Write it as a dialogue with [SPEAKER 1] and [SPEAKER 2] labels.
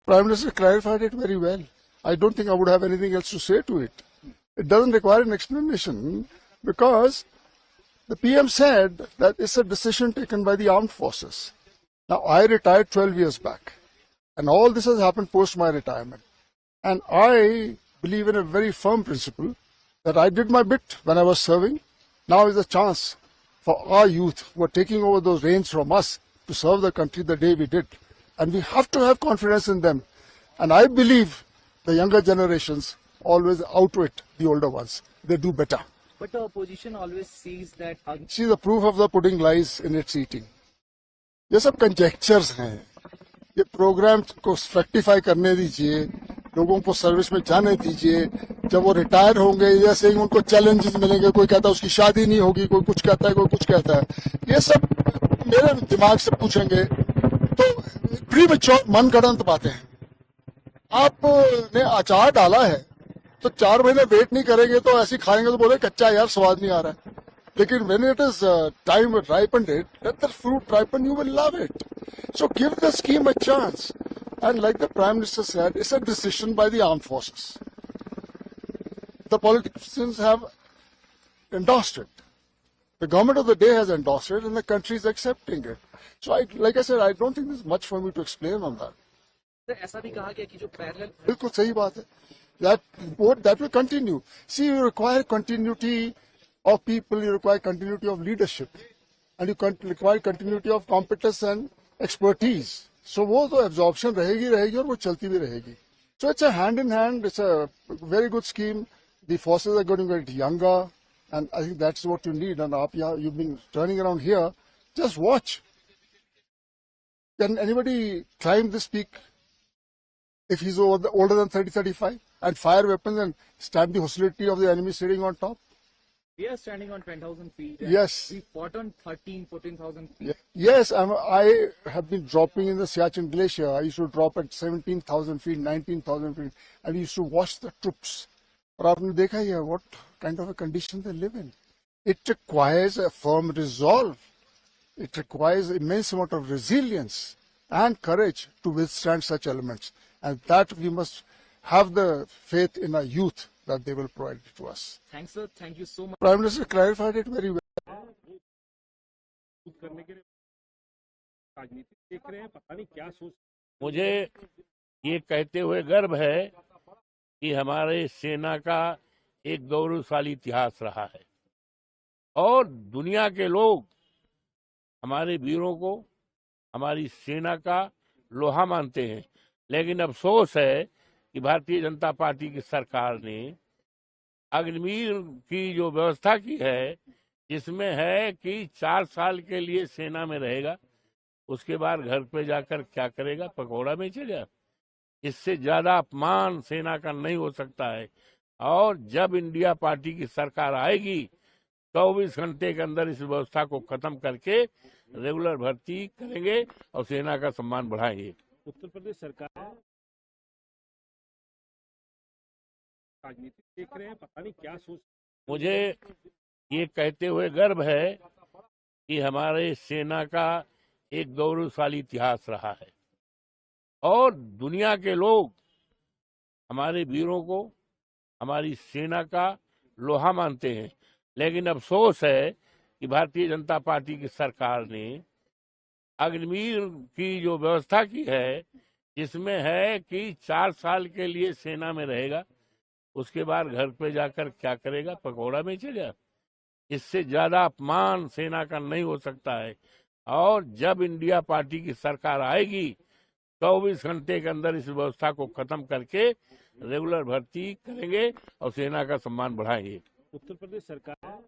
[SPEAKER 1] Prime Minister clarified it very well. I don't think I would have anything else to say to it. It doesn't require an explanation because the PM said that it's a decision taken by the armed forces. Now, I retired 12 years back, and all this has happened post my retirement. And I believe in a very firm principle that I did my bit when I was serving. Now is a chance for our youth who are taking over those reins from us to serve the country the day we did. And we have to have confidence in them. And I believe the younger generations always outwit the older ones. They do better.
[SPEAKER 2] But the opposition always sees that.
[SPEAKER 1] See, the proof of the pudding lies in its eating. ये सब कंजेक्चर्स हैं. ये programme को फ्रैक्टिफाई करने दीजिए, लोगों को service में जाने दीजिए. जब वो रिटायर होंगे जैसे ही उनको चैलेंजेस मिलेंगे, कोई कहता है उसकी शादी नहीं होगी, कोई कुछ कहता है, कोई कुछ कहता है. ये सब मेरे दिमाग से पूछेंगे तो प्रीमेच्योर मनगढ़ंत बातें हैं. आपने अचार डाला है तो 4 महीने वेट नहीं करेंगे तो ऐसे खाएंगे तो बोले कच्चा यार स्वाद नहीं आ रहा है. लेकिन when it is time ripened it, let the fruit ripen, you will love it. So give the scheme a chance. And like the Prime Minister said, it's a decision by the armed forces. The politicians have endorsed it. The government of the day has endorsed it and the country is accepting it. So like I said, I don't think there's much for me to explain on that.
[SPEAKER 2] ऐसा भी कहा गया कि जो parallel.
[SPEAKER 1] बिल्कुल सही बात है. That will continue. See, you require continuity of people, you require continuity of leadership, and you require continuity of competence and expertise. So वो तो absorption रहेगी और वो चलती भी रहेगी. So it's a hand in hand. It's a very good scheme. The forces are going to get younger, and I think that's what you need. And you've been turning around here. Just watch. Can anybody climb this peak if he's older than 30-35 and fire weapons and stand the hostility of the enemy sitting on top?
[SPEAKER 2] We are standing on 10,000 feet.
[SPEAKER 1] Yes.
[SPEAKER 2] We fought on 14,000 feet.
[SPEAKER 1] Yes, I have been dropping in the Siachen Glacier. I used to drop at 17,000 feet, 19,000 feet, and we used to watch the troops. और आपने देखा ही है what kind of a condition they live in. It requires a firm resolve. It requires immense amount of resilience and courage to withstand such elements. And that we must have the faith in our youth that they will provide it to us.
[SPEAKER 2] Thanks, sir. Thank you so much.
[SPEAKER 1] Prime Minister clarified it very well.
[SPEAKER 3] मुझे ये कहते हुए गर्व है कि हमारे सेना का एक गौरवशाली इतिहास रहा है और दुनिया के लोग हमारे वीरों को हमारी सेना का लोहा मानते हैं. लेकिन अफसोस है कि भारतीय जनता पार्टी की सरकार ने अग्निवीर की जो व्यवस्था की है, जिसमें है कि 4 साल के लिए सेना में रहेगा, उसके बाद घर पे जाकर क्या करेगा, पकौड़ा बेचेगा. इससे ज्यादा अपमान सेना का नहीं हो सकता है. और जब इंडिया पार्टी की सरकार आएगी 24 घंटे के अंदर इस व्यवस्था को खत्म करके रेगुलर भर्ती करेंगे और सेना का सम्मान बढ़ाएंगे.
[SPEAKER 4] उत्तर प्रदेश सरकार राजनीति देख रहे हैं, पता नहीं क्या सोच.
[SPEAKER 3] मुझे ये कहते हुए गर्व है कि हमारे सेना का एक गौरवशाली इतिहास रहा है और दुनिया के लोग हमारे वीरों को हमारी सेना का लोहा मानते हैं. लेकिन अफसोस है कि भारतीय जनता पार्टी की सरकार ने अग्निवीर की जो व्यवस्था की है, जिसमें है कि 4 साल के लिए सेना में रहेगा, उसके बाद घर पे जाकर क्या करेगा, पकौड़ा बेचेगा. इससे ज्यादा अपमान सेना का नहीं हो सकता है. और जब इंडिया पार्टी की सरकार आएगी 24 घंटे के अंदर इस व्यवस्था को खत्म करके रेगुलर भर्ती करेंगे और सेना का सम्मान बढ़ाएंगे.
[SPEAKER 4] उत्तर प्रदेश सरकार